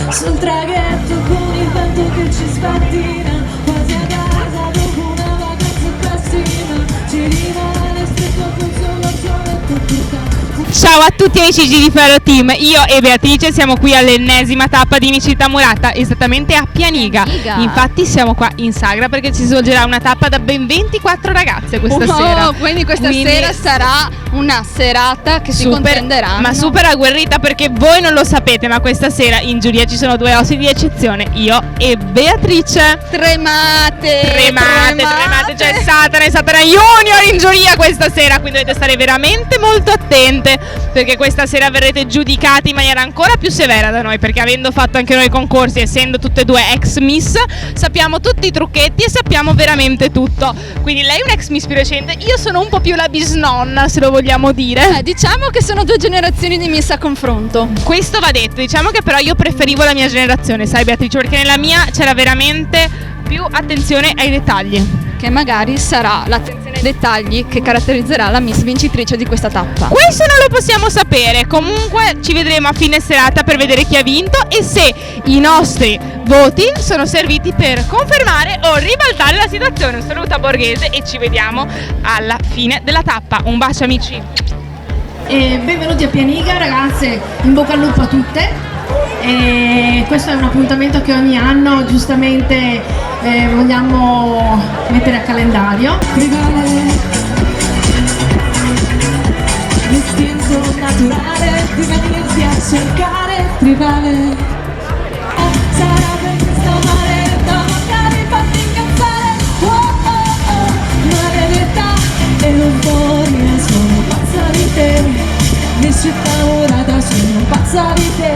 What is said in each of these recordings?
sul traghetto con il vento che ci spattina, quasi a casa dopo una vacanza pessima, ci rimane stretto col solo fioretto portato. Ciao a tutti amici di Gigifero Team, io e Beatrice siamo qui all'ennesima tappa di Città Murata, esattamente a Pianiga. Infatti siamo qua in sagra perché ci svolgerà una tappa da ben 24 ragazze questa sera. Quindi questa sera sarà una serata che si contenderanno. Ma super agguerrita, perché voi non lo sapete, ma questa sera in giuria ci sono due ospiti di eccezione, io e Beatrice. Tremate, C'è Satana Junior in giuria questa sera, quindi dovete stare veramente molto attente, perché questa sera verrete giudicati in maniera ancora più severa da noi, perché avendo fatto anche noi concorsi, essendo tutte e due ex miss, sappiamo tutti i trucchetti e sappiamo veramente tutto. Quindi lei è un ex miss più recente, io sono un po' più la bisnonna, se lo vogliamo dire. Diciamo che sono due generazioni di miss a confronto. Questo va detto, diciamo che però io preferivo la mia generazione, sai Beatrice, perché nella mia c'era veramente più attenzione ai dettagli. Che magari sarà l'attenzione ai dettagli che caratterizzerà la miss vincitrice di questa tappa. Questo non lo possiamo sapere, comunque ci vedremo a fine serata per vedere chi ha vinto e se i nostri voti sono serviti per confermare o ribaltare la situazione. Un saluto a Borghese e ci vediamo alla fine della tappa. Un bacio amici. E benvenuti a Pianiga ragazze, in bocca al lupo a tutte. E questo è un appuntamento che ogni anno giustamente vogliamo mettere a calendario. L'istinto naturale di venirti a cercare, rivale. Sarà per questa maledetta magari fatti incazzare. Oh oh oh, maledetta, e non torni, sono pazza di te. Miss Città Murata, sono pazza di te.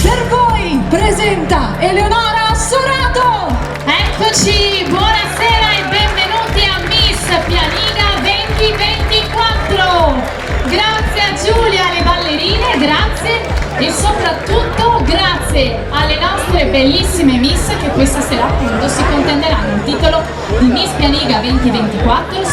Per voi presenta Eleonora Sorato. Eccoci, buonasera e benvenuti a Miss Pianiga 2024. Grazie a Giulia, alle ballerine, grazie e soprattutto grazie alle nostre bellissime Miss che questa sera appunto si contenderanno il titolo di Miss Pianiga 2024, quarta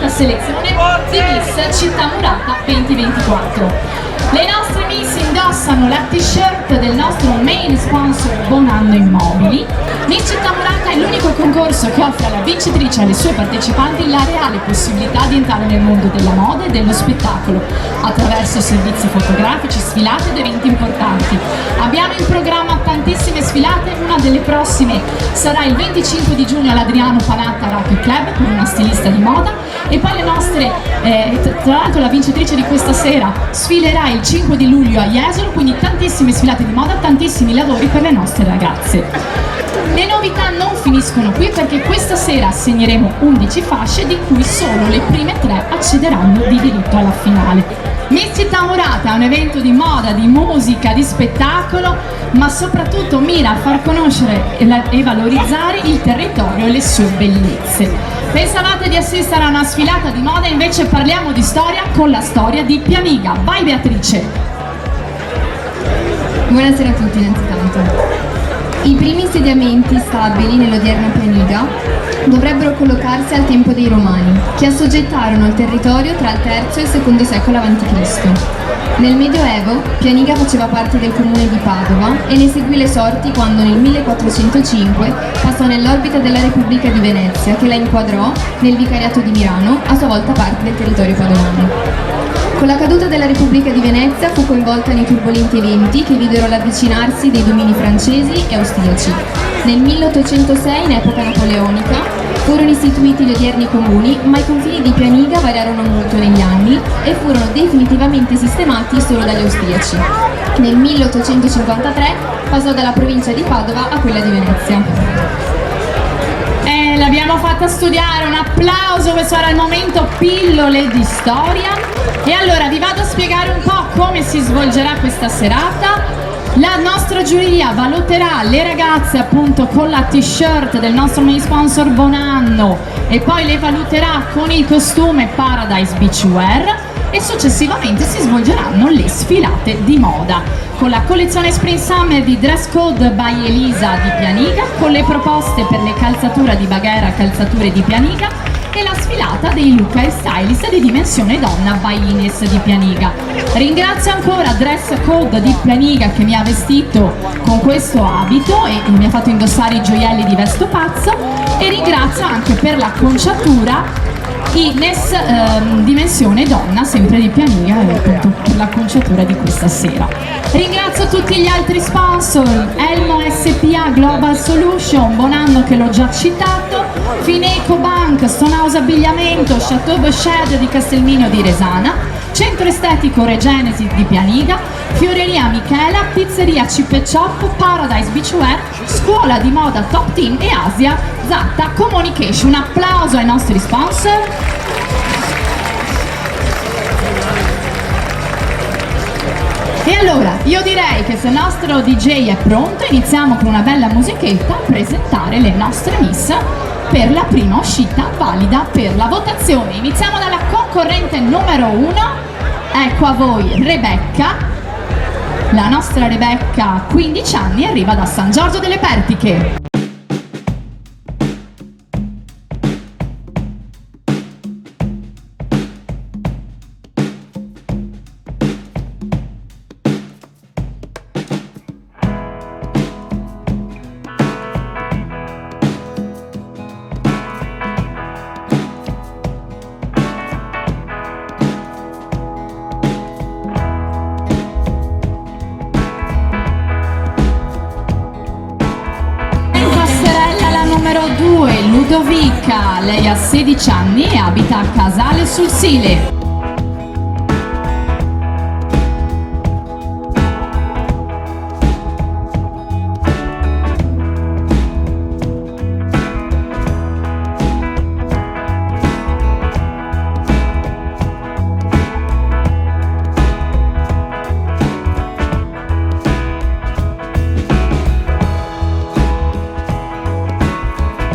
selezione di Miss Città Murata 2024. Le nostre Miss indossano la t-shirt del nostro main sponsor Bonanno Immobili. Miss Città Murata è l'unico concorso che offre alla vincitrice e alle sue partecipanti la reale possibilità di entrare nel mondo della moda e dello spettacolo attraverso servizi fotografici, sfilate ed eventi importanti. Abbiamo in programma tantissime sfilate, una delle prossime sarà il 25 di giugno all'Adriano Panatta Rocket Club con una stilista di moda e poi le nostre, tra l'altro la vincitrice di questa sera sfilerà il 5 di luglio a Jesolo, quindi tantissime sfilate di moda, tantissimi lavori per le nostre ragazze. Le novità non finiscono qui perché questa sera assegneremo 11 fasce di cui solo le prime 3 accederanno di diritto alla finale. Miss Città Murata è un evento di moda, di musica, di spettacolo, ma soprattutto mira a far conoscere e valorizzare il territorio e le sue bellezze. Pensavate di assistere a una sfilata di moda, invece parliamo di storia con la storia di Pianiga. Vai Beatrice! Buonasera a tutti innanzitutto. I primi insediamenti stabili nell'odierna Pianiga dovrebbero collocarsi al tempo dei Romani, che assoggettarono il territorio tra il III e il II secolo a.C. Nel Medioevo Pianiga faceva parte del comune di Padova e ne seguì le sorti quando nel 1405 passò nell'orbita della Repubblica di Venezia, che la inquadrò nel vicariato di Milano, a sua volta parte del territorio padovano. Con la caduta della Repubblica di Venezia fu coinvolta nei turbolenti eventi che videro l'avvicinarsi dei domini francesi e austriaci. Nel 1806, in epoca napoleonica, furono istituiti gli odierni comuni, ma i confini di Pianiga variarono molto negli anni e furono definitivamente sistemati solo dagli austriaci. Nel 1853 passò dalla provincia di Padova a quella di Venezia. L'abbiamo fatta studiare, un applauso, questo era il momento pillole di storia. E allora vi vado a spiegare un po' come si svolgerà questa serata. La nostra giuria valuterà le ragazze appunto con la t-shirt del nostro main sponsor Bonanno e poi le valuterà con il costume Paradise Beachwear e successivamente si svolgeranno le sfilate di moda con la collezione Spring Summer di Dress Code by Elisa di Pianiga, con le proposte per le calzature di Baghera, calzature di Pianiga e la sfilata dei look e stylist di Dimensione Donna by Ines di Pianiga. Ringrazio ancora Dress Code di Pianiga che mi ha vestito con questo abito e mi ha fatto indossare i gioielli di Vesto Pazzo, e ringrazio anche per l'acconciatura Ines Dimensione Donna, sempre di Pianiga, appunto per l'acconciatura di questa sera. Ringrazio tutti gli altri sponsor: Elmo SPA Global Solution, Bonanno che l'ho già citato, Fineco Bank, Stonehouse Abbigliamento, Chateau Bouched di Castelmino di Resana, Centro Estetico Regenesi di Pianiga, Fioreria Michela, Pizzeria Chip Chop, Paradise Beachwear, Scuola di Moda Top Team e Asia Zatta Communication. Un applauso ai nostri sponsor. E allora, io direi che se il nostro DJ è pronto, iniziamo con una bella musichetta a presentare le nostre miss per la prima uscita valida per la votazione. Iniziamo dalla concorrente numero 1, ecco a voi Rebecca. La nostra Rebecca, 15 anni, arriva da San Giorgio delle Pertiche. Ludovica, lei ha 16 anni e abita a Casale sul Sile.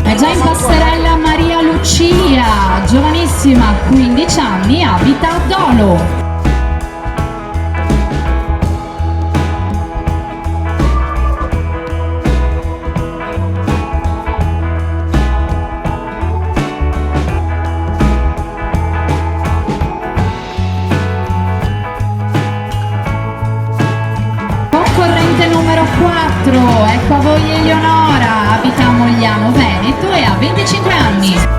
È già in passerella Maria Lucia, giovanissima, 15 anni, abita a Dolo. Concorrente numero 4, ecco a voi Eleonora, abita a Mogliano Veneto e ha 25 anni.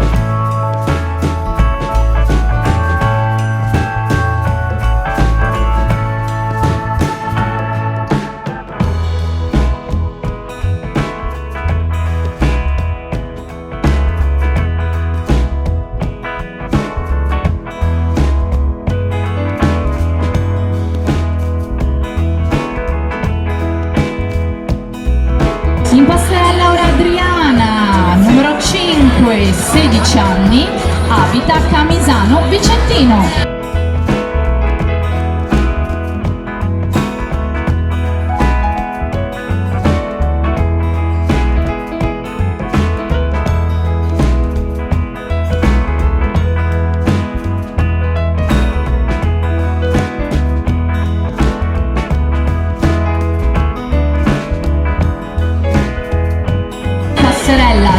In passerella ora Adriana, numero 5, 16 anni, abita a Camisano Vicentino.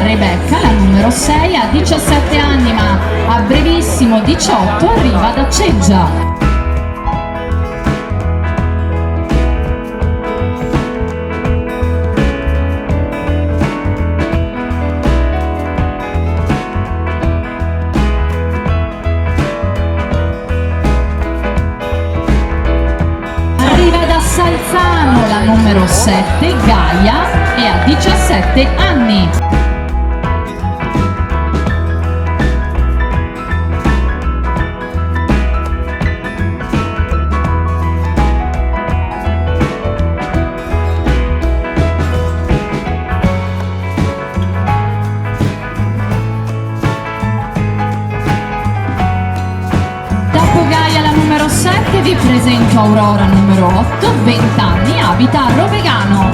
Rebecca, la numero 6, ha 17 anni ma a brevissimo 18 arriva da Ceggia. Arriva da Salzano la numero 7, Gaia, e ha 17 anni. Numero 7 vi presento Aurora numero 8, 20 anni, abita a Rovegano.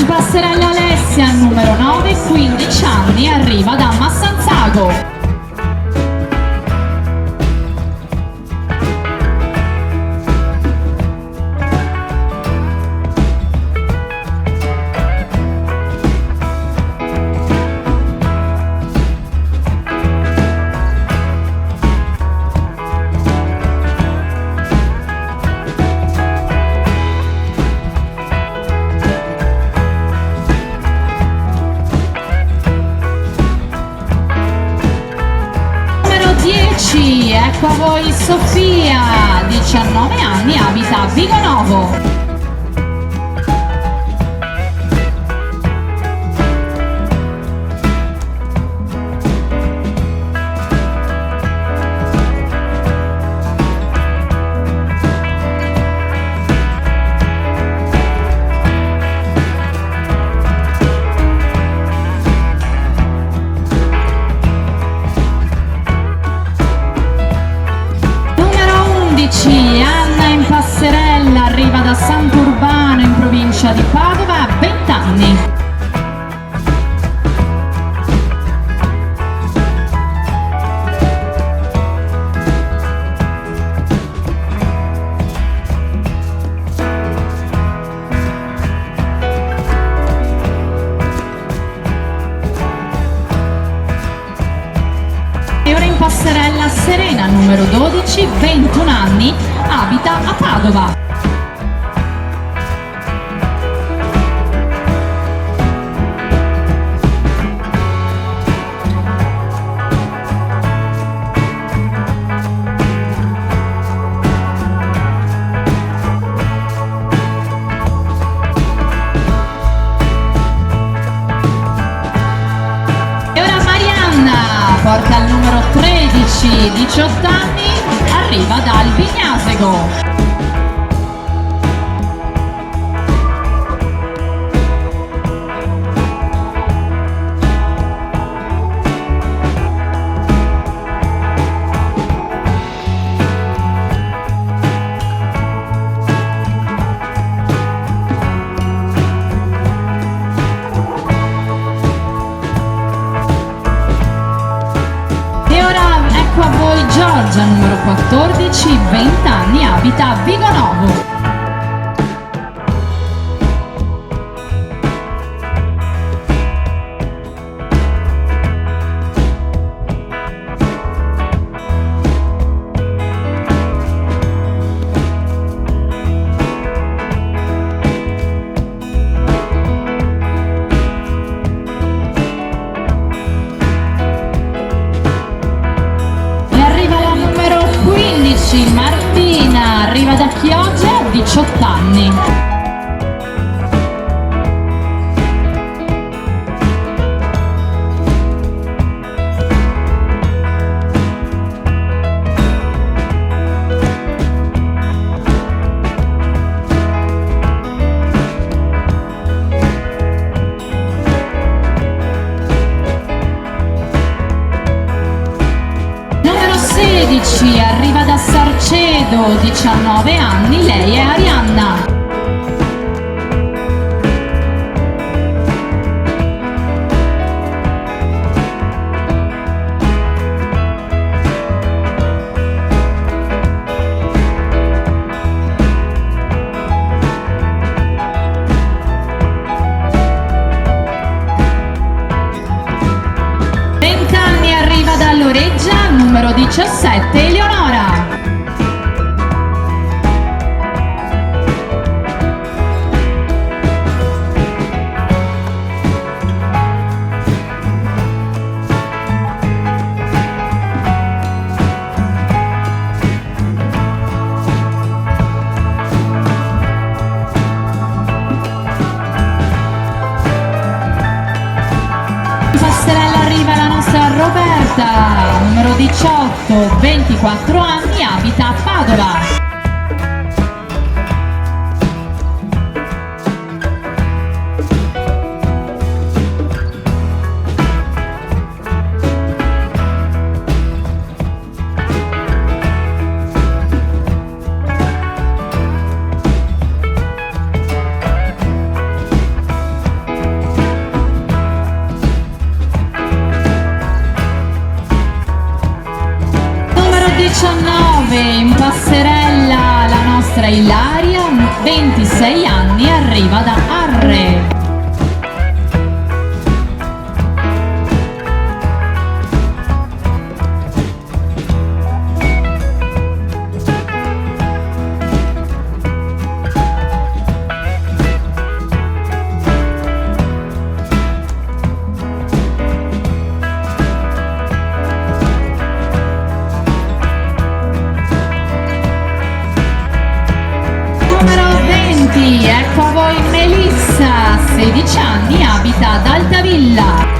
Passerella Alessia numero 9, 15 anni, arriva da Massanzago. voi Sofia, 19 anni, abita a Vigonovo. Anna in passerella, arriva da Sant'Urbano in provincia di Padova, 20 anni. E ora in passerella Serena, numero 12, 21 anni, abita a Padova. E ora Marianna porta il numero 13, 18 anni, arriva dal Vignasego. Ecco a voi Giorgia, numero 14, 20 anni, abita a Vigonovo. Martina arriva da Chioggia, 18 anni. Numero 16 arriva da Sarcedo, 19 anni, lei è Arianna. Loreggia, numero 17, Eleonora. In passerella arriva la nostra Roberta, numero 18, 24 anni, abita a Padova. In passerella la nostra Ilaria, 26 anni, arriva da Arre. applausi, ecco a voi Melissa, 16 anni, abita ad Altavilla.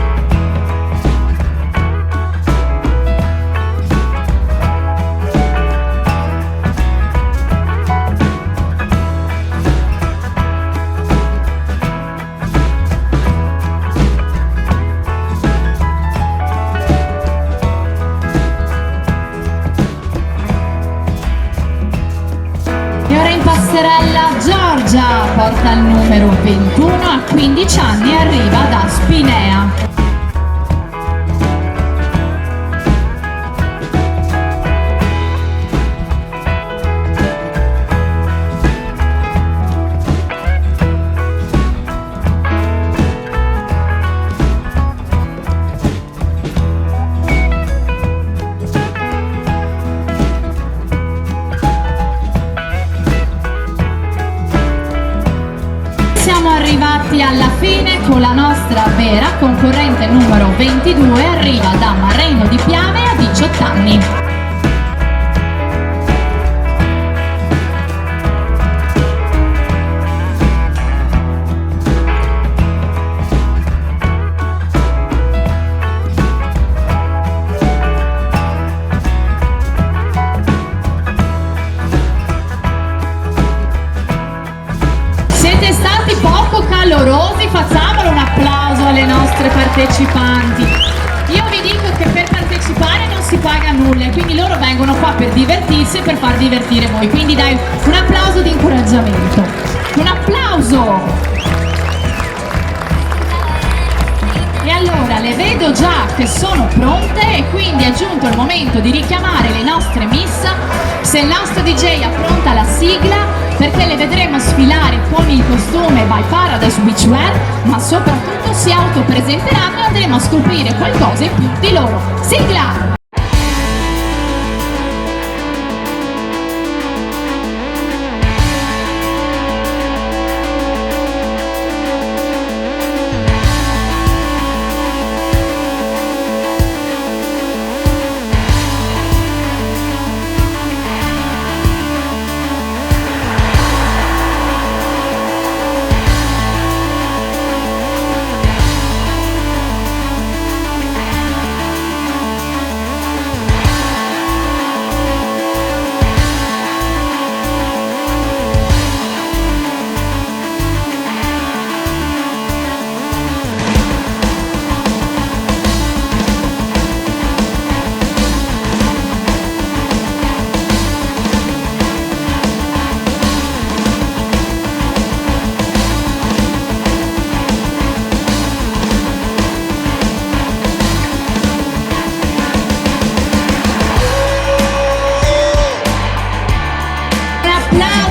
E ora in passerella Giorgia, porta il numero 21, a 15 anni, arriva da Spinea. Siamo arrivati alla fine con la nostra vera concorrente numero 22, arriva da Marreno di Piave a 18 anni. Siete stati poco calorosi, facciamolo un applauso alle nostre partecipanti. Io vi dico che per partecipare non si paga nulla, e quindi loro vengono qua per divertirsi e per far divertire voi. Quindi dai un applauso di incoraggiamento. Un applauso! E allora le vedo già che sono pronte, e quindi è giunto il momento di richiamare le nostre miss. Se il nostro DJ appronta la sigla, perché le vedremo sfilare con il costume by Paradise Beachwear, ma soprattutto si autopresenteranno e andremo a scoprire qualcosa in più di loro. Sigla!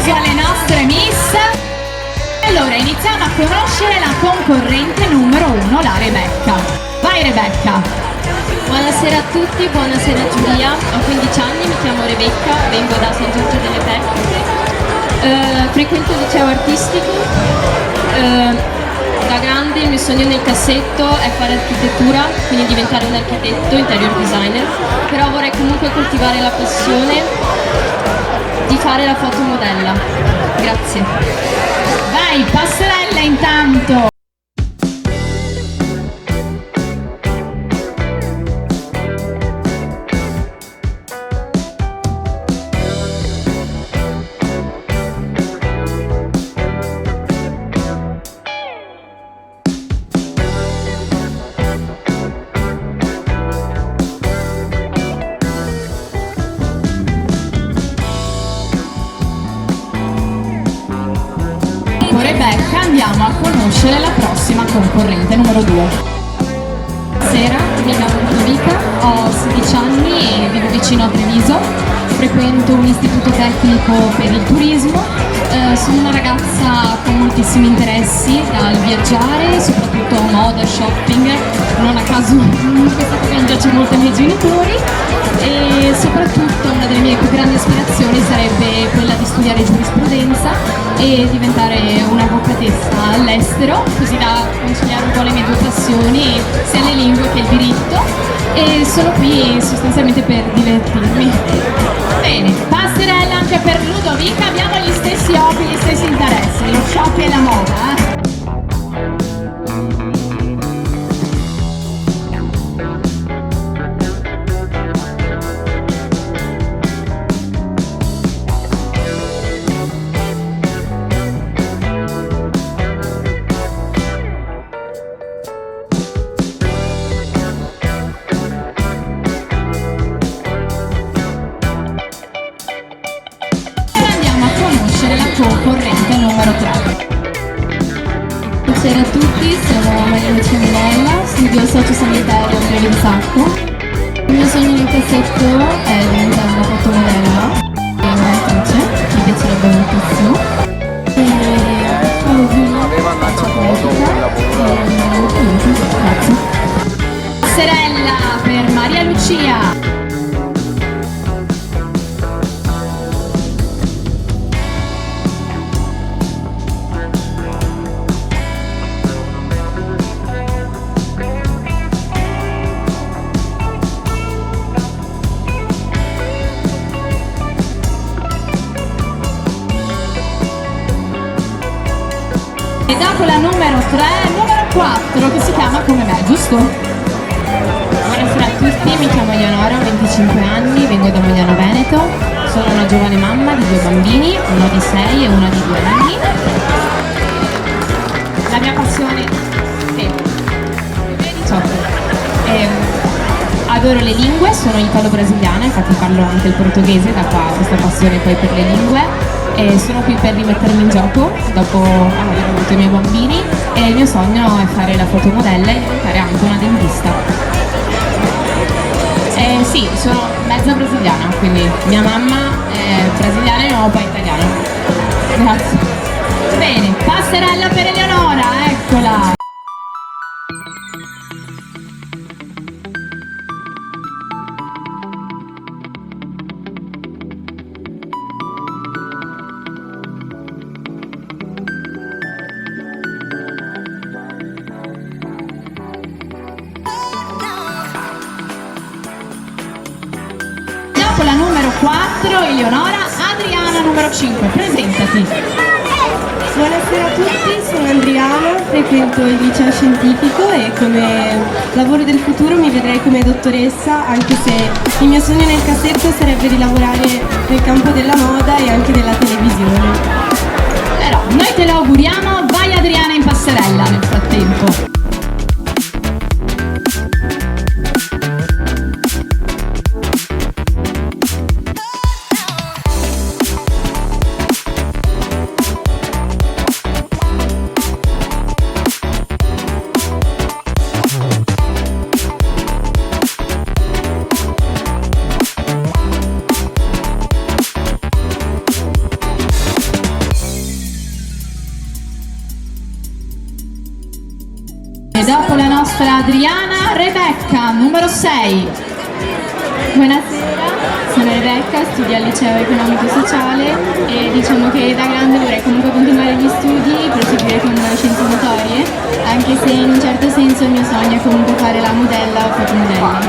Alle nostre miss. Allora iniziamo a conoscere la concorrente numero 1, la Rebecca. Vai Rebecca. Buonasera a tutti, buonasera Giulia, ho 15 anni, mi chiamo Rebecca, vengo da San Giorgio delle Tecniche, frequento il liceo artistico, da grande il mio sogno nel cassetto è fare architettura, quindi diventare un architetto, interior designer, però vorrei comunque coltivare la passione di fare la fotomodella. Grazie. Vai, passerella intanto. Rebecca, andiamo a conoscere la prossima concorrente numero 2. Buonasera, mi chiamo Ludovica, ho 16 anni e vivo vicino a Treviso, frequento un istituto tecnico per il turismo, sono una ragazza con moltissimi interessi, dal viaggiare, soprattutto moda, shopping, non a caso questa cosa mi piace molto ai miei genitori, e soprattutto una delle mie più grandi aspirazioni sarebbe quella di studiare giurisprudenza e diventare un'avvocatessa all'estero, così da conciliare un po' le mie due passioni, sia le lingue che il diritto, e sono qui sostanzialmente per divertirmi. Bene, passerella anche per Ludovica, abbiamo gli stessi hobby, gli stessi interessi. conoscere la concorrente numero 3. Buonasera a tutti, sono Maria Lucia Minella, studio sociosanitario a Pieve di Sacco. Il mio sogno nel cassetto è diventare una fotomodella e un'attrice, mi piacerebbe moltissimo. E sono Giulia, faccio atletica e niente, grazie. Passerella per Maria Lucia. E dopo la numero 3, numero 4 che si chiama come me, giusto? Buonasera a tutti, mi chiamo Eleonora, ho 25 anni, vengo da Mogliano Veneto, sono una giovane mamma di 2 bambini, uno di 6 e uno di 2 anni. La mia passione è 18. Adoro le lingue, sono italo-brasiliana, infatti parlo anche il portoghese, da qua questa passione poi per le lingue. E sono qui per rimettermi in gioco dopo aver avuto i miei bambini e il mio sogno è fare la fotomodella e diventare anche una dentista. Sì, sono mezza brasiliana, quindi mia mamma è brasiliana e mio papà è italiano. Grazie. Bene, passerella per Eleonora, eccola. Dopo la numero 4, Eleonora, Adriana numero 5, presentati. Buonasera a tutti, sono Adriana, frequento il liceo scientifico e come lavoro del futuro mi vedrei come dottoressa, anche se il mio sogno nel cassetto sarebbe di lavorare nel campo della moda e anche della televisione. Però noi te lo auguriamo, vai Adriana in passerella nel frattempo. E dopo la nostra Adriana, Rebecca, numero 6. Buonasera, sono Rebecca, studio al liceo economico sociale e diciamo che da grande vorrei comunque continuare gli studi, proseguire con scienze motorie, anche se in un certo senso il mio sogno è comunque fare la modella o fotomodella.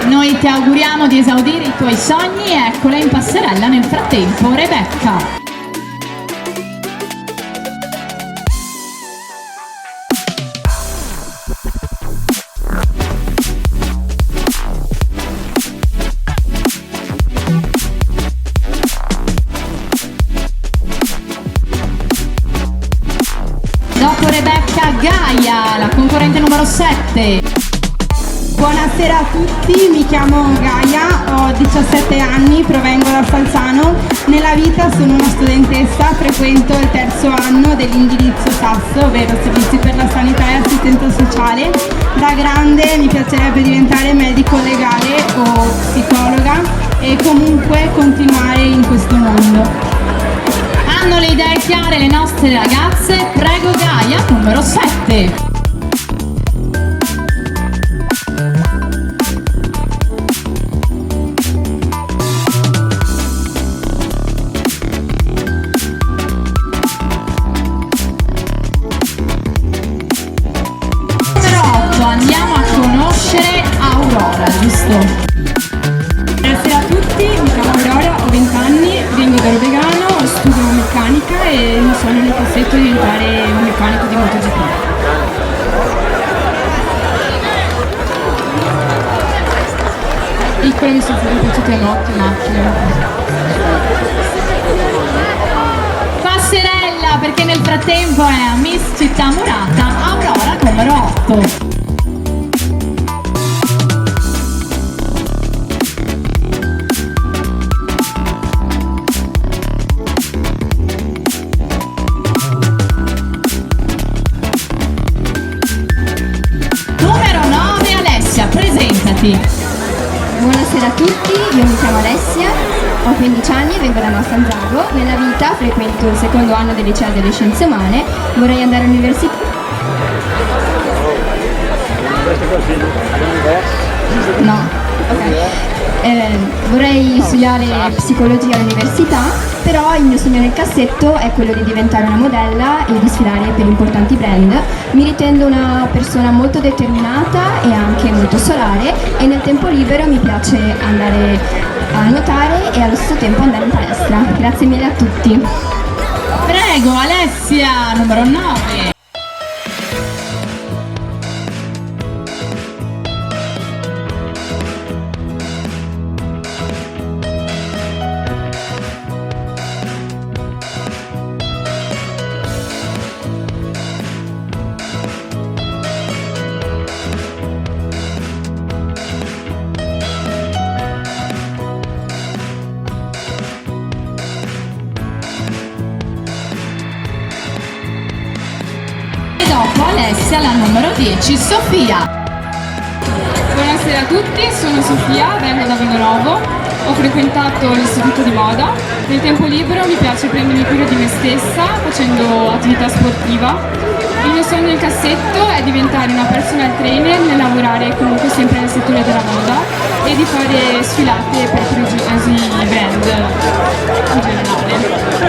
Noi ti auguriamo di esaudire i tuoi sogni e eccola in passerella nel frattempo, Rebecca. Dopo Rebecca, Gaia, la concorrente numero 7. Buonasera a tutti, mi chiamo Gaia, ho 17 anni, provengo da Salzano. Nella vita sono una studentessa, frequento il 3° anno dell'indirizzo SAS, ovvero Servizi per la Sanità e Assistenza Sociale. Da grande mi piacerebbe diventare medico legale o psicologa e comunque continuare in questo mondo. Hanno le idee chiare le nostre ragazze, prego Gaia, numero 7. Numero 8, andiamo a conoscere Aurora, giusto? Buonasera a tutti, mi chiamo Aurora, ho 20 anni, vengo da Roveggano, studio meccanica e mi sono nel cassetto di diventare un meccanico di MotoGP. Piccola mi sono sempre piaciute a notte, macchine. Passerella, perché nel frattempo è a Miss Città Murata, Aurora numero 8. complimenti. Buonasera a tutti, io mi chiamo Alessia, ho 15 anni e vengo da Massanzago. Nella vita frequento il secondo anno del liceo delle scienze umane, vorrei andare all'università. No, ok. Vorrei studiare psicologia all'università, però il mio sogno nel cassetto è quello di diventare una modella e di sfilare per importanti brand. Mi ritengo una persona molto determinata e anche molto solare, e nel tempo libero mi piace andare a nuotare e allo stesso tempo andare in palestra. Grazie mille a tutti. Prego Alessia, numero 9. Dopo Alessia la numero 10, Sofia. Buonasera a tutti, sono Sofia, vengo da Vinonovo, ho frequentato l'istituto di moda. Nel tempo libero mi piace prendermi cura di me stessa facendo attività sportiva. Il mio sogno nel cassetto è diventare una personal trainer nel lavorare comunque sempre nel settore della moda e di fare sfilate per prestigiosi brand in generale.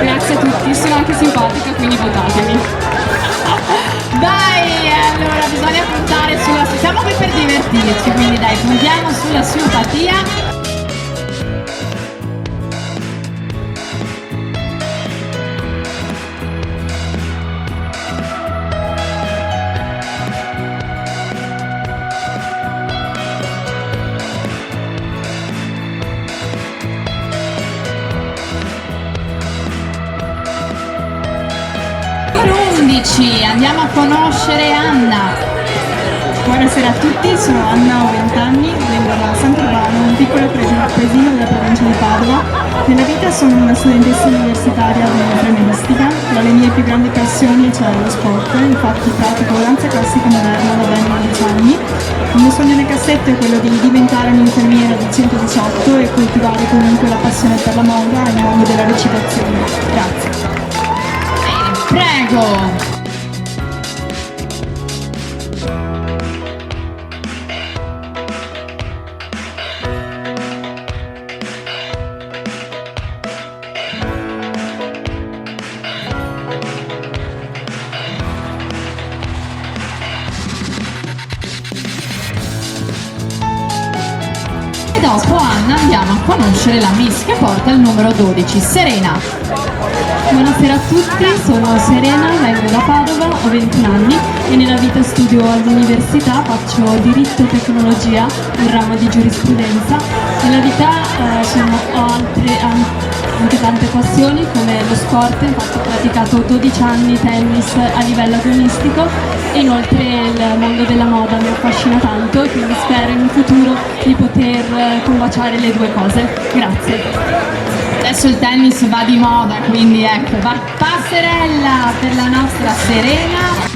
Grazie a tutti, sono anche simpatica, quindi votatemi. Dai, allora bisogna puntare sulla... Siamo qui per divertirci, quindi dai, puntiamo sulla simpatia. Numero 11, andiamo a conoscere Anna. Buonasera a tutti, sono Anna, ho 20 anni, vengo da Sant'Urbano, un piccolo paesino della provincia di Padova. Nella vita sono una studentessa universitaria di infermieristica. Tra le mie più grandi passioni c'è lo sport, infatti pratico danza classica moderna da ben 11 anni. Il mio sogno nel cassetto è quello di diventare un'infermiera del 118 e coltivare comunque la passione per la moda e il mondo della recitazione. Grazie. Prego. E dopo Anna andiamo a conoscere la Miss che porta il numero 12, Serena. Buonasera a tutti, sono Serena, vengo da Padova, ho 21 anni e nella vita studio all'università, faccio diritto e tecnologia, un ramo di giurisprudenza. Nella vita ho anche tante passioni come lo sport, infatti ho praticato 12 anni tennis a livello agonistico e inoltre il mondo della moda mi affascina tanto e quindi spero in un futuro di poter combaciare le due cose. Grazie. Adesso il tennis va di moda, quindi ecco, passerella per la nostra Serena.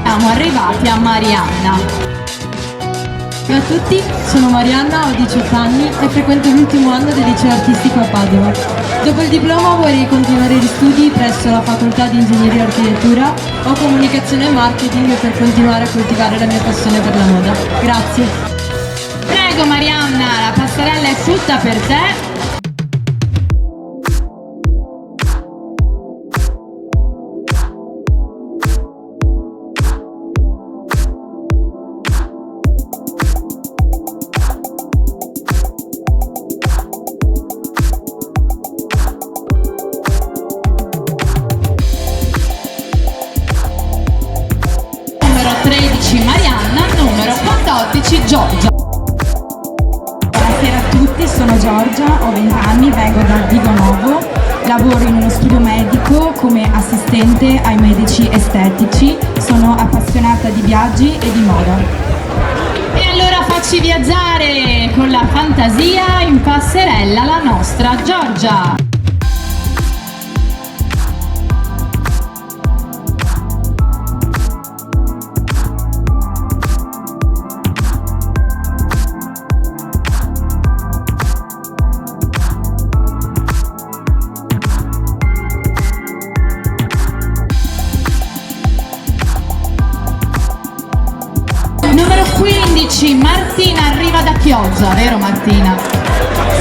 Siamo arrivati a Marianna. Ciao a tutti, sono Marianna, ho 18 anni e frequento l'ultimo anno del liceo artistico a Padova. Dopo il diploma vorrei continuare gli studi presso la facoltà di ingegneria e architettura o comunicazione e marketing per continuare a coltivare la mia passione per la moda. Grazie. Prego Marianna, la passerella è tutta per te. Marianna, numero 14 Giorgia. Buonasera a tutti, sono Giorgia, ho 20 anni, vengo da Vinonovo, lavoro in uno studio medico come assistente ai medici estetici. Sono appassionata di viaggi e di moda. E allora facci viaggiare con la fantasia in passerella la nostra Giorgia. Numero 15, Martina arriva da Chioggia, vero Martina?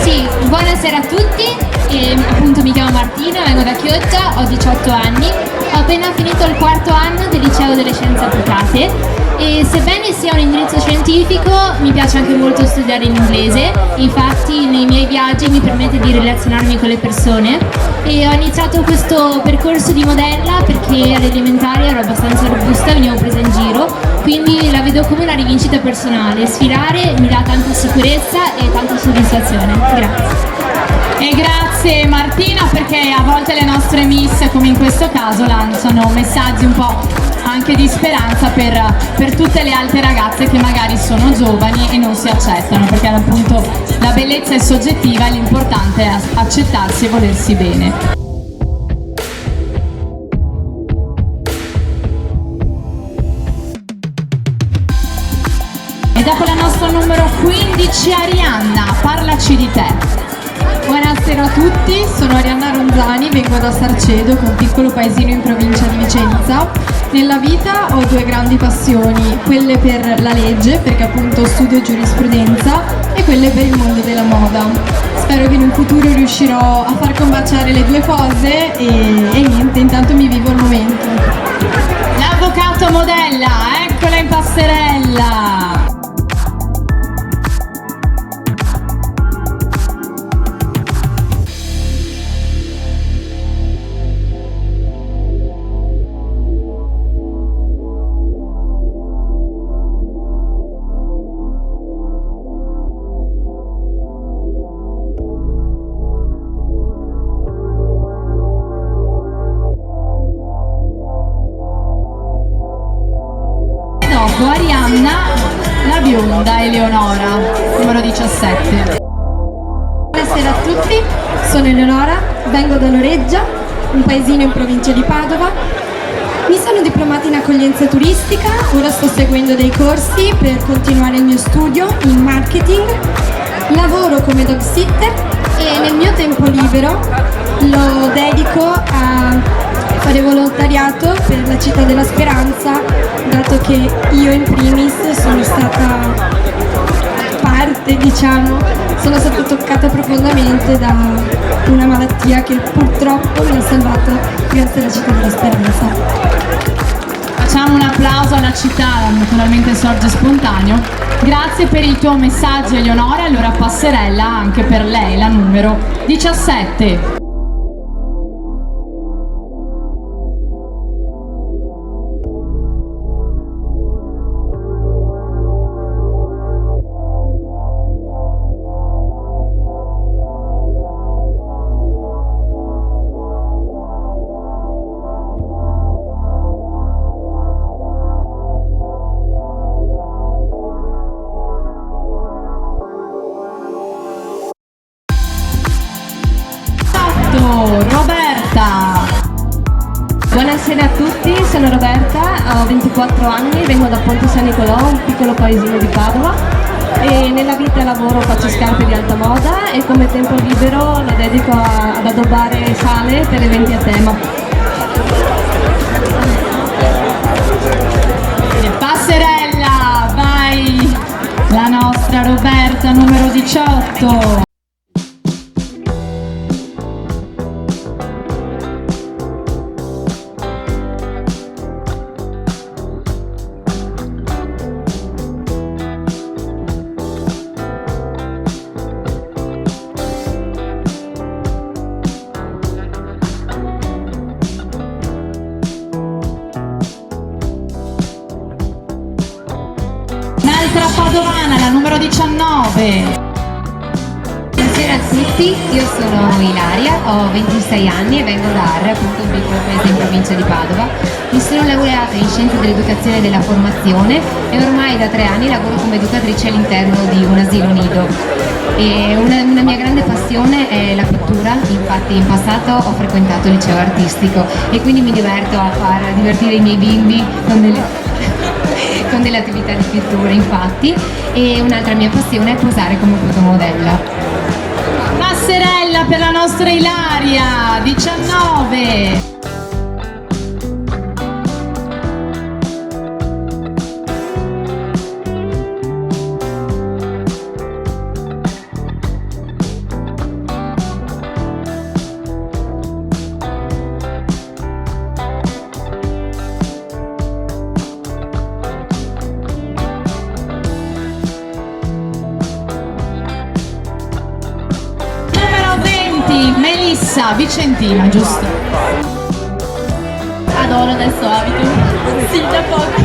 Sì, buonasera a tutti, appunto mi chiamo Martina, vengo da Chioggia, ho 18 anni, ho appena finito il quarto anno del liceo delle scienze applicate e sebbene sia un indirizzo scientifico mi piace anche molto studiare in inglese, infatti nei miei viaggi mi permette di relazionarmi con le persone e ho iniziato questo percorso di modella perché alle elementari ero abbastanza robusta, venivo presa in giro, quindi la vedo come una rivincita personale, sfilare mi dà tanta sicurezza e tanta soddisfazione. Grazie. E grazie Martina, perché a volte le nostre miss, come in questo caso, lanciano messaggi un po' anche di speranza per tutte le altre ragazze che magari sono giovani e non si accettano, perché appunto la bellezza è soggettiva e l'importante è accettarsi e volersi bene. E dopo la nostra numero 15, Arianna, parlaci di te. Buonasera a tutti, sono Arianna Ronzani, vengo da Sarcedo, che è un piccolo paesino in provincia di Vicenza. Nella vita ho due grandi passioni, quelle per la legge, perché appunto studio giurisprudenza, e quelle per il mondo della moda. Spero che in un futuro riuscirò a far combaciare le due cose e niente, intanto mi vivo il momento. L'avvocato modella, eccola in passerella! Dopo Arianna, la bionda Eleonora, numero 17. Buonasera a tutti, sono Eleonora, vengo da Loreggia, un paesino in provincia di Padova. Mi sono diplomata in accoglienza turistica, ora sto seguendo dei corsi per continuare il mio studio in marketing. Lavoro come dog sitter e nel mio tempo libero lo dedico a fare volontariato per la Città della Speranza, dato che io in primis sono stata parte, sono stata toccata profondamente da una malattia che purtroppo mi ha salvato grazie alla Città della Speranza. Facciamo un applauso alla città, naturalmente sorge spontaneo. Grazie per il tuo messaggio Eleonora, allora passerella anche per lei, la numero 17. Roberta. Buonasera a tutti, sono Roberta, ho 24 anni, vengo da Ponte San Nicolò, un piccolo paesino di Padova e nella vita lavoro, faccio scarpe di alta moda e come tempo libero lo dedico ad addobbare sale per eventi a tema. Passerella, vai! La nostra Roberta, numero 18. Un'altra padovana, la numero 19. Buonasera a tutti, io sono Ilaria, ho 26 anni e vengo da Arre, appunto un piccolo paese in provincia di Padova. Mi sono laureata in Scienze dell'Educazione e della Formazione e ormai da 3 anni lavoro come educatrice all'interno di un asilo nido. E una mia grande passione è la pittura, infatti in passato ho frequentato il liceo artistico e quindi mi diverto a far divertire i miei bimbi con delle attività di pittura, infatti. E un'altra mia passione è posare come fotomodella. Passerella per la nostra Ilaria, 19. Melissa Vicentina, giusto? Adoro, adesso abito. Sì, da poco.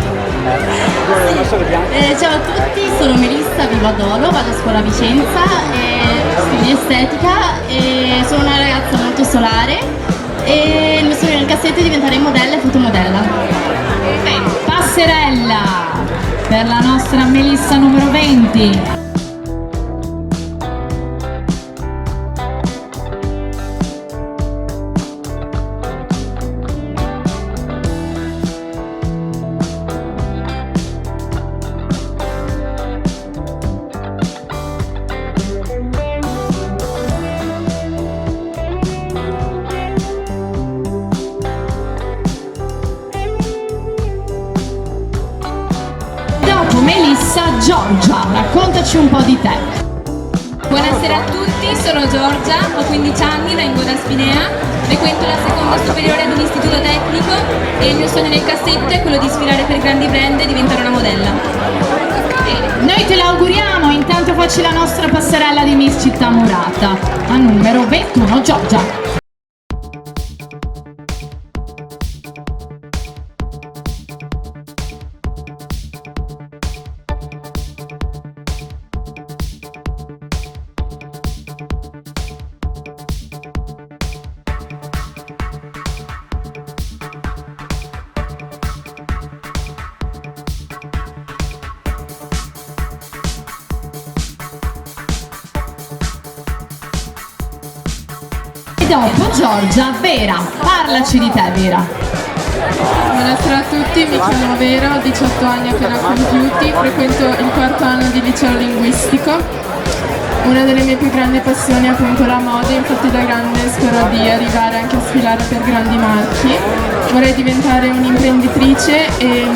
Sì. Ciao a tutti, sono Melissa, vivo a Dolo, vado a scuola a Vicenza, studio estetica e sono una ragazza molto solare e il mio sogno nel cassetto è diventare modella e fotomodella. Bene, passerella per la nostra Melissa numero 20. Melissa, Giorgia, raccontaci un po' di te. Buonasera a tutti, sono Giorgia, ho 15 anni, vengo da Spinea, frequento la seconda superiore ad un istituto tecnico e il mio sogno nel cassetto è quello di sfilare per grandi brand e diventare una modella. Noi te l'auguriamo, intanto facci la nostra passerella di Miss Città Murata, a numero 21, Giorgia. E dopo Giorgia, Vera, parlaci di te Vera. Buonasera a tutti, mi chiamo Vera, ho 18 anni appena compiuti, frequento il 4º anno di liceo linguistico. Una delle mie più grandi passioni è appunto la moda, infatti da grande spero di arrivare anche a sfilare per grandi marchi. Vorrei diventare un'imprenditrice e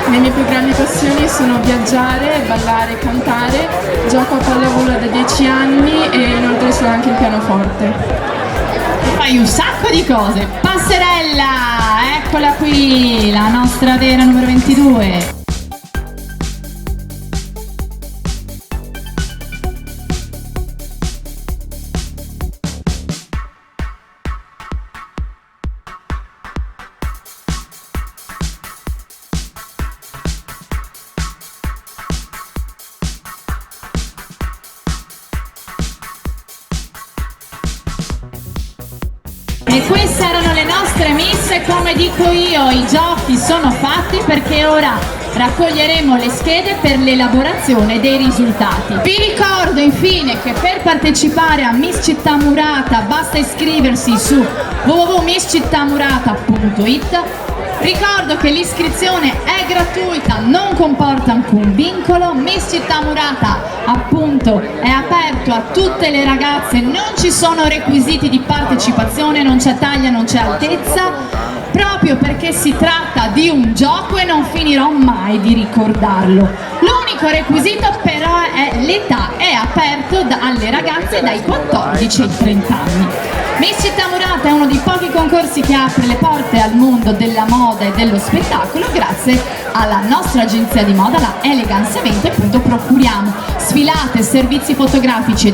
le mie più grandi passioni sono viaggiare, ballare, cantare. Gioco a pallavolo da 10 anni e inoltre suono anche il pianoforte. Fai un sacco di cose. Passerella, eccola qui, la nostra Vera numero 22. E queste erano le nostre miss e come dico io i giochi sono fatti perché ora raccoglieremo le schede per l'elaborazione dei risultati. Vi ricordo infine che per partecipare a Miss Città Murata basta iscriversi su www.misscittamurata.it. Ricordo che l'iscrizione è gratuita, non comporta alcun vincolo. Miss Città Murata appunto è aperto a tutte le ragazze, non ci sono requisiti di partecipazione, non c'è taglia, non c'è altezza, proprio perché si tratta di un gioco e non finirò mai di ricordarlo. L'unico requisito però è l'età, è aperto alle ragazze dai 14 ai 30 anni. Miss Città Murata è uno dei pochi concorsi che apre le porte al mondo della moda e dello spettacolo. Grazie alla nostra agenzia di moda, la Elegance Event, appunto procuriamo sfilate e servizi fotografici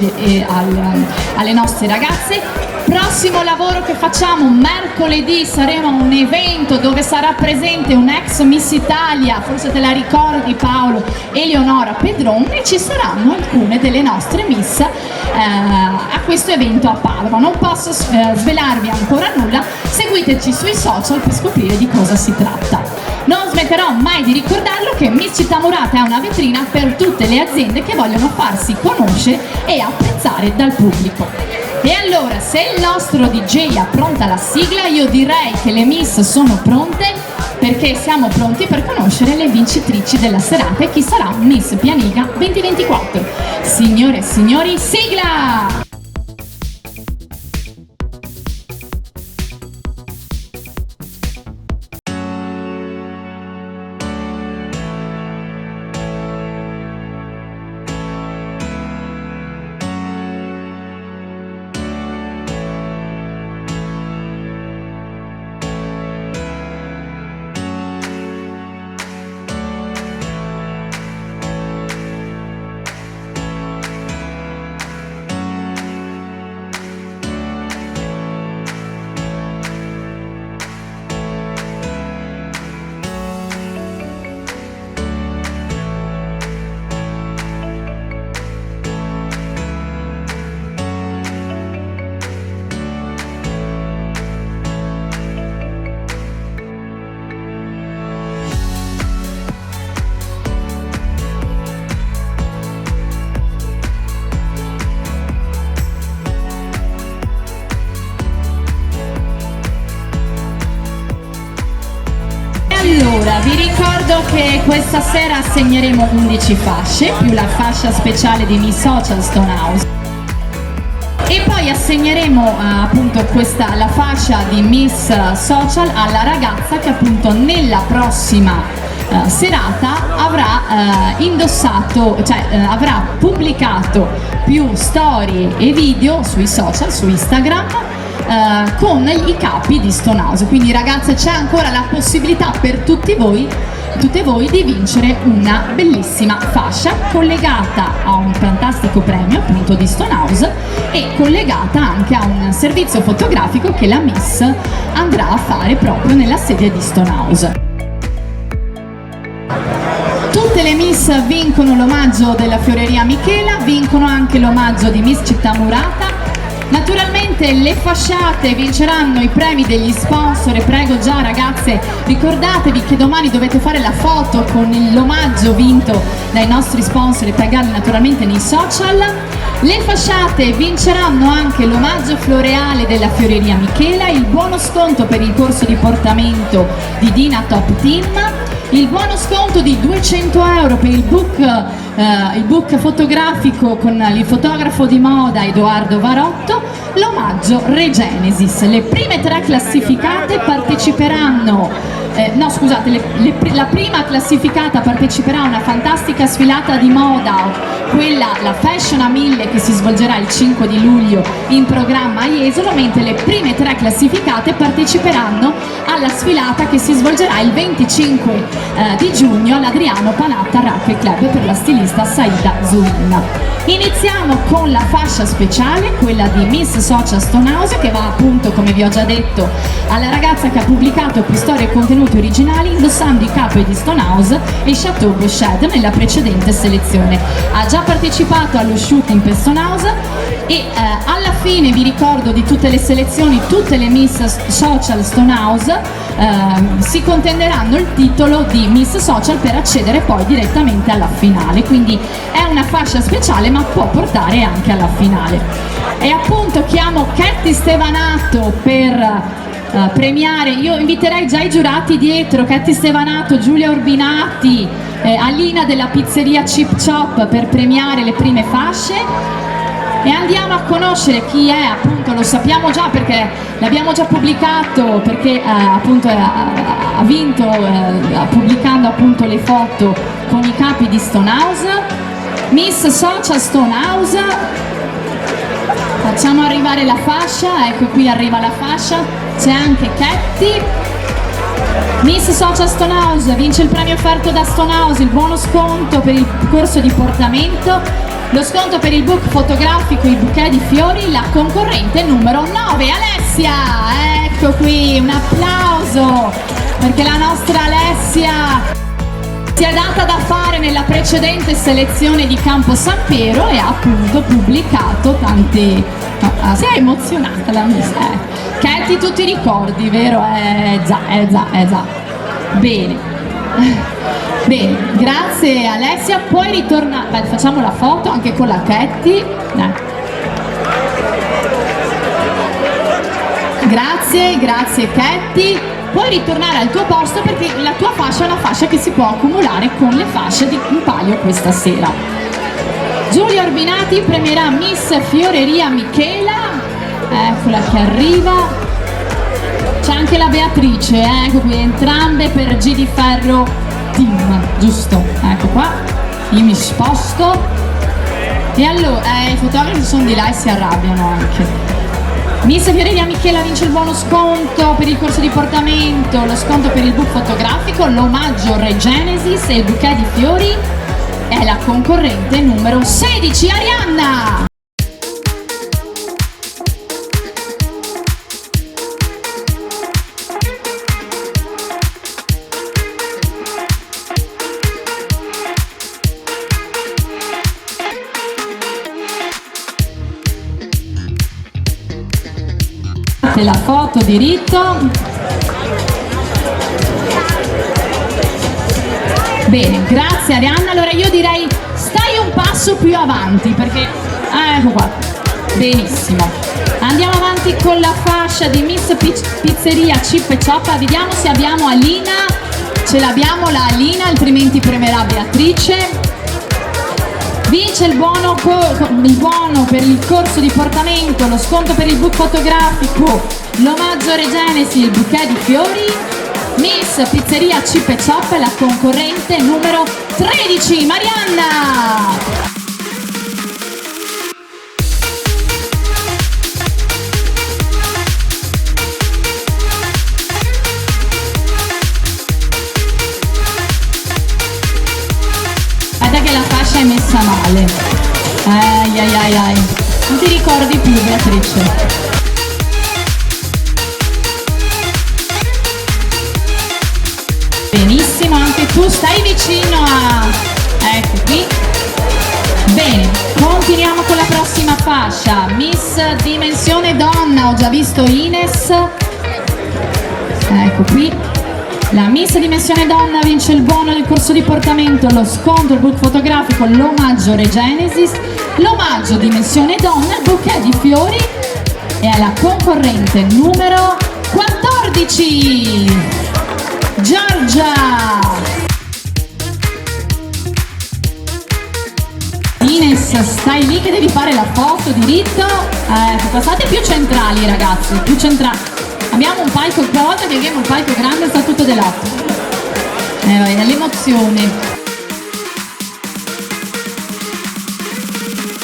alle nostre ragazze Prossimo lavoro che facciamo, mercoledì saremo a un evento dove sarà presente un ex Miss Italia, forse te la ricordi Paolo, Eleonora Pedron, e ci saranno alcune delle nostre Miss a questo evento a Padova. Non posso svelarvi ancora nulla, seguiteci sui social per scoprire di cosa si tratta. Non smetterò mai di ricordarlo che Miss Città Murata è una vetrina per tutte le aziende che vogliono farsi conoscere e apprezzare dal pubblico. E allora, se il nostro DJ ha pronta la sigla, io direi che le Miss sono pronte, perché siamo pronti per conoscere le vincitrici della serata e chi sarà Miss Pianiga 2024. Signore e signori, sigla! Allora, vi ricordo che questa sera assegneremo 11 fasce, più la fascia speciale di Miss Social Stonehouse. E poi assegneremo appunto la fascia di Miss Social alla ragazza che appunto nella prossima serata avrà indossato, cioè avrà pubblicato più storie e video sui social, su Instagram, con i capi di Stonehouse. Quindi ragazze, c'è ancora la possibilità per tutte voi di vincere una bellissima fascia collegata a un fantastico premio appunto di Stonehouse e collegata anche a un servizio fotografico che la Miss andrà a fare proprio nella sede di Stonehouse. Tutte le Miss vincono l'omaggio della Fioreria Michela, vincono anche l'omaggio di Miss Città Murata. Naturalmente le fasciate vinceranno i premi degli sponsor e prego già ragazze, ricordatevi che domani dovete fare la foto con l'omaggio vinto dai nostri sponsor e taggarli naturalmente nei social. Le fasciate vinceranno anche l'omaggio floreale della Fioreria Michela, il buono sconto per il corso di portamento di Dina Top Team, il buono sconto di 200 euro per il book fotografico con il fotografo di moda Edoardo Varotto, l'omaggio Regenesis. Le prime 3 classificate parteciperanno la prima classificata parteciperà a una fantastica sfilata di moda, la Fashion a 1000 che si svolgerà il 5 di luglio in programma a Jesolo, mentre le prime 3 classificate parteciperanno alla sfilata che si svolgerà il 25 di giugno all'Adriano Panatta Racquet Club per la stilista Saida Zulin. Iniziamo con la fascia speciale, quella di Miss Social Stonehouse, che va appunto, come vi ho già detto, alla ragazza che ha pubblicato più storie e contenuti originali indossando i capi di Stonehouse e Chateau Bouched nella precedente selezione. Ha già partecipato allo shooting per Stonehouse e alla fine vi ricordo di tutte le selezioni, tutte le Miss Social Stonehouse si contenderanno il titolo di Miss Social per accedere poi direttamente alla finale, quindi è una fascia speciale ma può portare anche alla finale. E appunto chiamo Katy Stevanato per premiare, io inviterei già i giurati dietro, Katy Stevanato, Giulia Urbinati, Alina della pizzeria Chip Chop per premiare le prime fasce. E andiamo a conoscere chi è, appunto lo sappiamo già perché l'abbiamo già pubblicato, perché appunto ha vinto pubblicando appunto le foto con i capi di Stonehouse. Miss Social Stonehouse, facciamo arrivare la fascia, ecco qui arriva la fascia, c'è anche Katy. Miss Social Stonehouse vince il premio offerto da Stonehouse, il buono sconto per il corso di portamento lo sconto per il book fotografico, il bouquet di fiori, la concorrente numero 9, Alessia. Ecco qui, un applauso, perché la nostra Alessia si è data da fare nella precedente selezione di Campo San Piero e ha appunto pubblicato tante... No, si è emozionata la Miss. Katy, tu ti ricordi, vero? Già. Bene. Bene, grazie Alessia, puoi ritornare, beh, facciamo la foto anche con la Katy. Grazie Katy, puoi ritornare al tuo posto perché la tua fascia è una fascia che si può accumulare con le fasce di un palio questa sera. Giulia Orbinati premierà Miss Fioreria Michela, eccola che arriva. C'è anche la Beatrice, ecco qui, entrambe per G di Ferro Team, giusto? Ecco qua, io mi sposto. E allora, i fotografi sono di là e si arrabbiano anche. Miss Fioreria Michela vince il buono sconto per il corso di portamento, lo sconto per il book fotografico, l'omaggio Re Genesis e il bouquet di fiori. È la concorrente numero 16, Arianna! La foto diritto. Bene, grazie Arianna. Allora io direi stai un passo più avanti perché ecco qua, benissimo. Andiamo avanti con la fascia di Miss Pizzeria Chip e Chop. Vediamo se abbiamo Alina. Ce l'abbiamo la Alina, altrimenti premerà Beatrice. Vince il buono per il corso di portamento, lo sconto per il book fotografico, l'omaggio Re Genesi, il bouquet di fiori. Miss Pizzeria Chip e Chop è la concorrente numero 13, Marianna! Guarda che la fascia è messa male. Ai. Non ti ricordi più, Beatrice? Benissimo, anche tu stai vicino a... Ecco qui. Bene, continuiamo con la prossima fascia. Miss Dimensione Donna, ho già visto Ines. Ecco qui. La Miss Dimensione Donna vince il buono del corso di portamento, lo sconto, il book fotografico, l'omaggio Re Genesis, l'omaggio Dimensione Donna, il bouquet di fiori e alla concorrente numero 14, Giorgia. Ines, stai lì che devi fare la foto, diritto. Passate più centrali ragazzi, più centrali. Abbiamo un palco, una volta che abbiamo un palco grande sta tutto dell'altro. È l'emozione.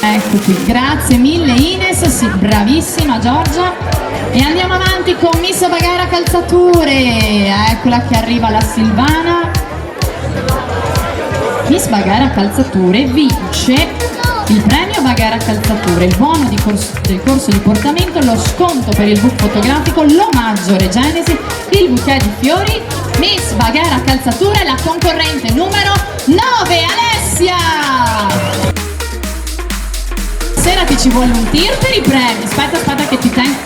Ecco qui, grazie mille Ines, sì, bravissima Giorgia. E andiamo avanti con Miss Bagara Calzature. Eccola che arriva la Silvana. Miss Bagara Calzature vince il premio Bagara Calzature, il buono del corso di portamento, lo sconto per il book fotografico, l'omaggio Re Genesi, il bouquet di fiori. Miss Bagara Calzature è la concorrente numero 9, Alessia! Stasera ti ci vuole un tir per i premi. Aspetta che ti tengo.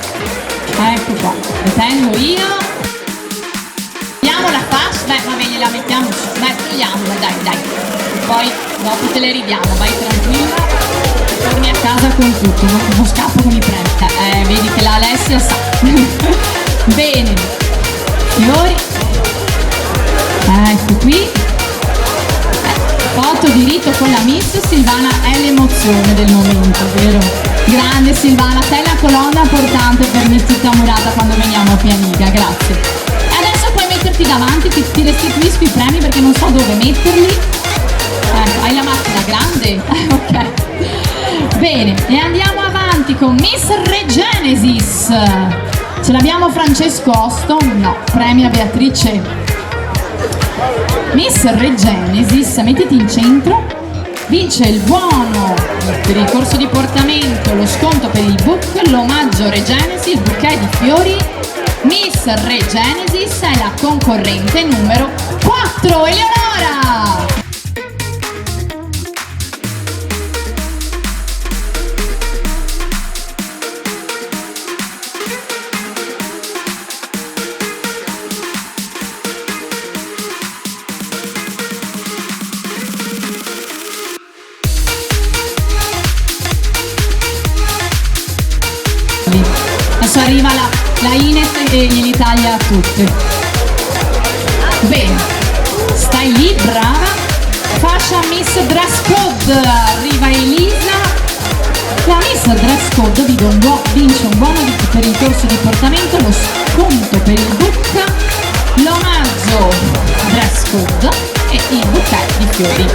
Ecco qua, li tengo io. Togliamo la fascia, vabbè gliela mettiamo su, togliamola, dai. Poi dopo te le ridiamo, vai tranquilla, torni a casa con tutto, non scappo con i premi. Vedi che la Alessia sa. Bene, fiori, ecco qui, foto diritto con la Miss Silvana, è l'emozione del momento, vero? Grande Silvana, sei la colonna portante per Miss Città Murata quando veniamo a Pianiga, grazie. Adesso puoi metterti davanti, ti restituisco i premi perché non so dove metterli. Hai la macchina grande? Ok. Bene, e andiamo avanti con Miss Re Genesis. Ce l'abbiamo Francesco Osto? No, premia Beatrice. Miss Re Genesis, mettiti in centro. Vince il buono per il corso di portamento, lo sconto per il book, l'omaggio Re Genesi, il bouquet di fiori. Miss Re Genesis è la concorrente numero 4, Eleonora! Adesso arriva la Ines e glieli taglia a tutte. Bene, stai lì, brava. Fascia Miss Dress Code, arriva Elisa. La Miss Dress Code vince un buono per il corso di portamento, lo sconto per il book, l'omaggio Dress Code e il bouquet di fiori.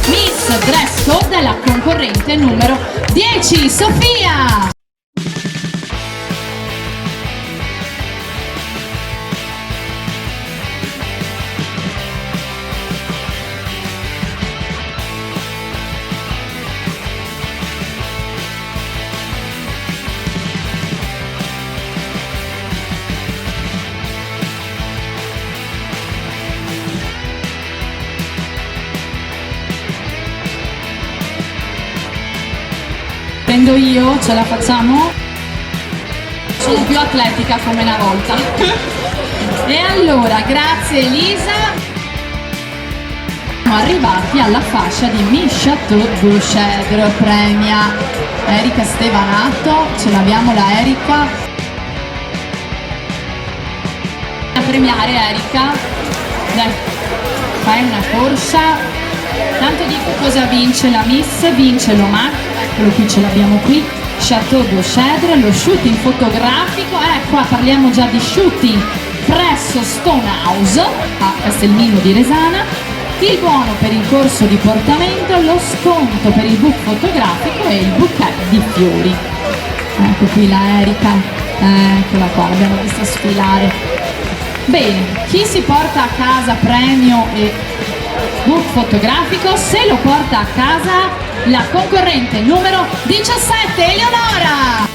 Miss Dress Code è la concorrente numero 10, Sofia! Prendo io, ce la facciamo? Sono più atletica come una volta. E allora, grazie Elisa. Siamo arrivati alla fascia di Miss Chateau du Cedre, premia Erika Stevanato, ce l'abbiamo la Erika. A premiare Erika, dai, fai una corsa. Tanto dico cosa vince la Miss, vince l'omaggio, eccolo qui, ce l'abbiamo qui, Chateau du Cedre, lo shooting fotografico, qua parliamo già di shooting presso Stonehouse a Castelmino di Resana, il buono per il corso di portamento, lo sconto per il book fotografico e il bouquet di fiori. Ecco qui la Erika, eccola qua, l'abbiamo vista sfilare. Bene, chi si porta a casa premio e book fotografico? Se lo porta a casa la concorrente numero 17, Eleonora!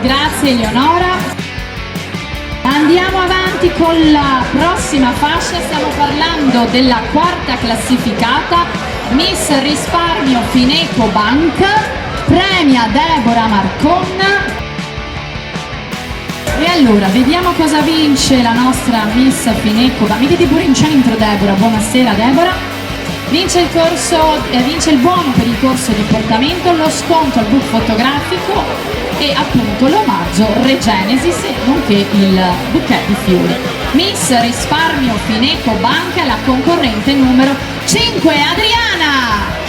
Grazie Eleonora. Andiamo avanti con la prossima fascia, stiamo parlando della quarta classificata, Miss Risparmio Fineco Bank, premia Deborah Marcon. E allora, vediamo cosa vince la nostra Miss Fineco Bank. Mi vedi pure in centro Deborah, buonasera Deborah. Vince il buono per il corso di portamento, lo sconto al book fotografico e appunto l'omaggio Re Genesis, nonché il bouquet di fiori. Miss Risparmio Fineco Banca, la concorrente numero 5, Adriana!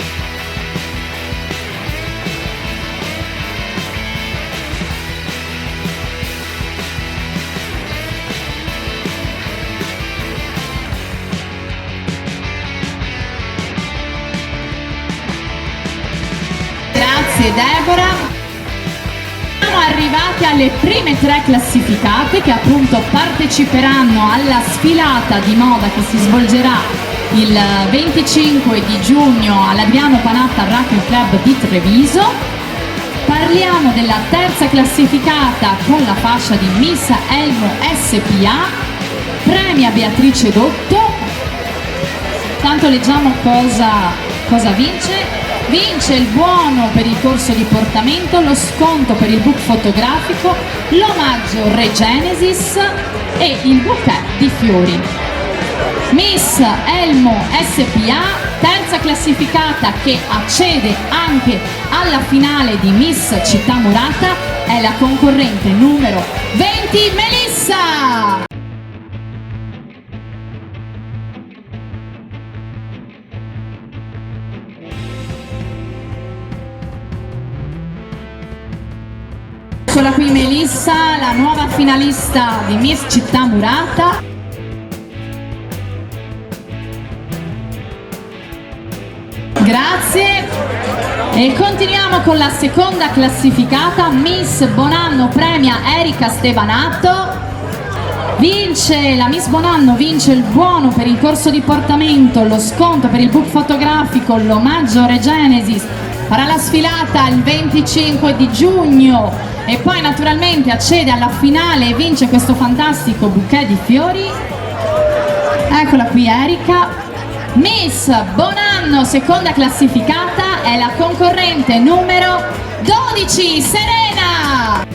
Grazie Deborah. Siamo arrivati alle prime 3 classificate che appunto parteciperanno alla sfilata di moda che si svolgerà il 25 di giugno all'Adriano Panatta Racquet Club di Treviso. Parliamo della terza classificata con la fascia di Miss Elmo SPA, premia Beatrice Dotto. Tanto leggiamo cosa vince. Vince il buono per il corso di portamento, lo sconto per il book fotografico, l'omaggio Re Genesis e il bouquet di fiori. Miss Elmo SPA, terza classificata che accede anche alla finale di Miss Città Murata, è la concorrente numero 20, Melissa! Eccola qui Melissa, la nuova finalista di Miss Città Murata. grazie. E continuiamo con la seconda classificata, Miss Bonanno premia Erika Stevanato. La Miss Bonanno vince il buono per il corso di portamento, lo sconto per il book fotografico, l'omaggio Regenesis. Farà la sfilata il 25 di giugno e poi naturalmente accede alla finale e vince questo fantastico bouquet di fiori. Eccola qui Erika. Miss Bonanno, seconda classificata, è la concorrente numero 12, Serena!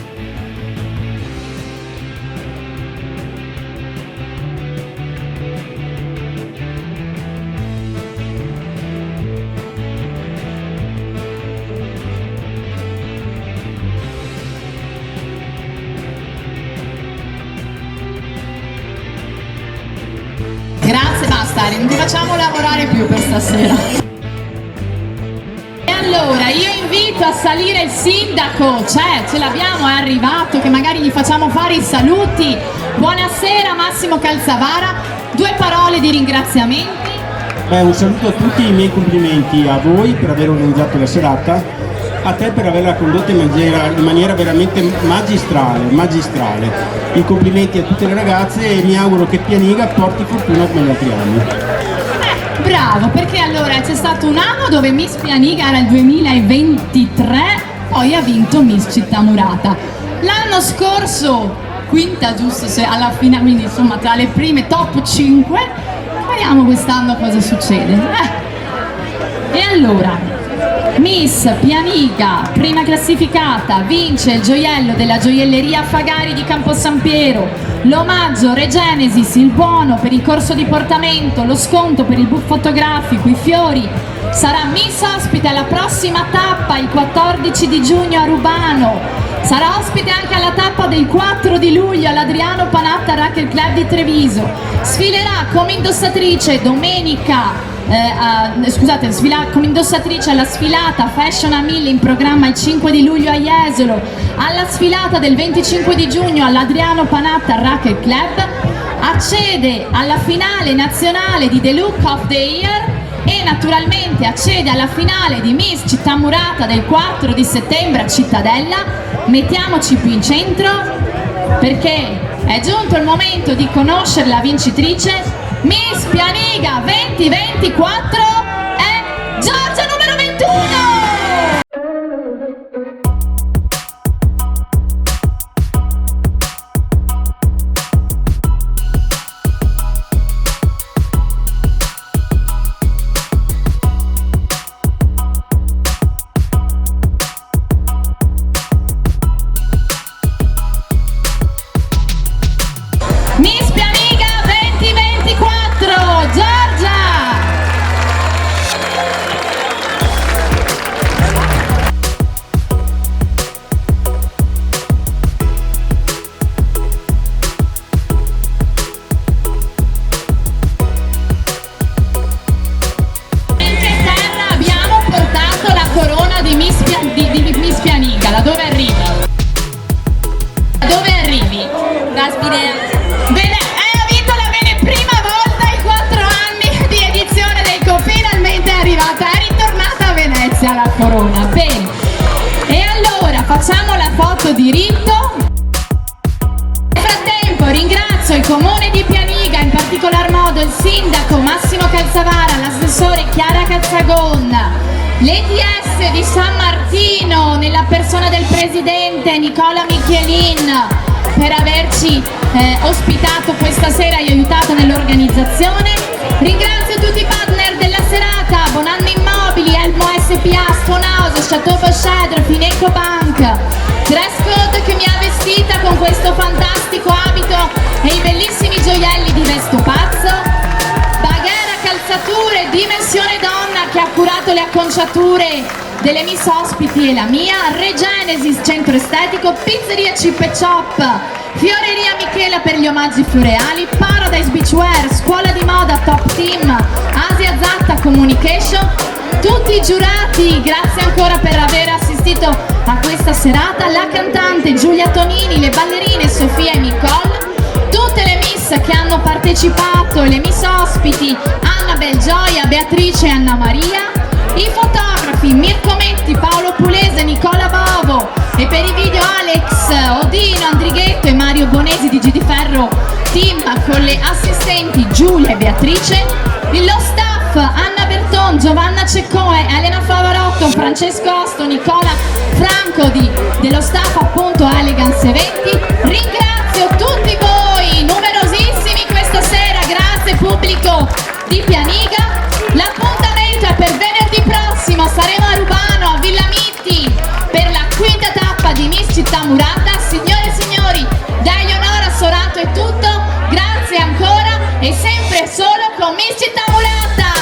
Grazie, basta, non ti facciamo lavorare più per stasera. E allora, io invito a salire il sindaco, ce l'abbiamo, è arrivato, che magari gli facciamo fare i saluti. Buonasera Massimo Calzavara, 2 parole di ringraziamenti. Un saluto a tutti, i miei complimenti a voi per aver organizzato la serata, a te per averla condotta in maniera veramente magistrale. I complimenti a tutte le ragazze e mi auguro che Pianiga porti fortuna come gli altri anni. Bravo, perché allora c'è stato un anno dove Miss Pianiga era il 2023, poi ha vinto Miss Città Murata. L'anno scorso, quinta giusto, se alla fine, quindi insomma tra le prime top 5, vediamo quest'anno cosa succede. E allora, Miss Pianiga, prima classificata, vince il gioiello della gioielleria Fagari di Campo San Piero, l'omaggio Regenesis, il buono per il corso di portamento, lo sconto per il book fotografico, i fiori. Sarà Miss ospite alla prossima tappa il 14 di giugno a Rubano. Sarà ospite anche alla tappa del 4 di luglio all'Adriano Panatta Racket Club di Treviso. Sfilerà come indossatrice domenica. Come indossatrice alla sfilata Fashion a 1000 in programma il 5 di luglio a Jesolo, alla sfilata del 25 di giugno all'Adriano Panatta Racket Club, accede alla finale nazionale di The Look of the Year e naturalmente accede alla finale di Miss Città Murata del 4 di settembre a Cittadella. Mettiamoci qui in centro perché è giunto il momento di conoscere la vincitrice. Miss Pianiga 2024 è Giorgia numero 21! Miss Pianiga 2024, Giorgia! In che terra abbiamo portato la corona di Miss Pianiga? Da dove arrivi? Da dove arrivi? Da Spinea. Bene, ha vinto la bene prima volta in 4 anni di edizione del Co, finalmente è arrivata, è ritornata a Venezia la corona, bene. E allora facciamo la foto di rito. Nel frattempo ringrazio il comune di Pianiga, in particolar modo il sindaco Massimo Calzavara, l'assessore Chiara Cazzagon, l'EDS di San Martino nella persona del presidente Nicola Michelin per averci ospitato questa sera e aiutato nell'organizzazione. Ringrazio tutti i partner della serata, Bonanno Immobili, Elmo SPA, Stone House, Chateau Bocedre, Fineco Bank, Dress Code che mi ha vestita con questo fantastico abito e i bellissimi gioielli di Vesto Pazzo, Baghera Calzature, Dimensione Donna che ha curato le acconciature delle Miss ospiti e la mia, Regenesis Centro Estetico, Pizzeria Chip e Chop, Fioreria Michela per gli omaggi floreali, Paradise Beachwear, Scuola di Moda Top Team, Asia Zatta Communication, tutti i giurati, grazie ancora per aver assistito a questa serata, la cantante Giulia Tonini, le ballerine Sofia e Nicole, tutte le Miss che hanno partecipato e le Miss ospiti Anna Belgioia, Beatrice e Anna Maria, I fotografi Mirko Metti, Paolo Pulese, Nicola Bovo, e per i video Alex Odino, Andrighetto e Mario Bonesi di G di Ferro Team, con le assistenti Giulia e Beatrice, lo staff Anna Berton, Giovanna Ceccoe, Elena Favarotto, Francesco Osto, Nicola Franco dello staff appunto Elegance Eventi. Ringrazio tutti voi, numerosissimi questa sera, grazie pubblico di Pianiga. L'appuntamento è per venerdì prossimo, saremo a Rubano, a Villa Mitti, per la quinta tappa di Miss Città Murata. Signore e signori, da Eleonora Sorato è tutto, grazie ancora e sempre solo con Miss Città Murata!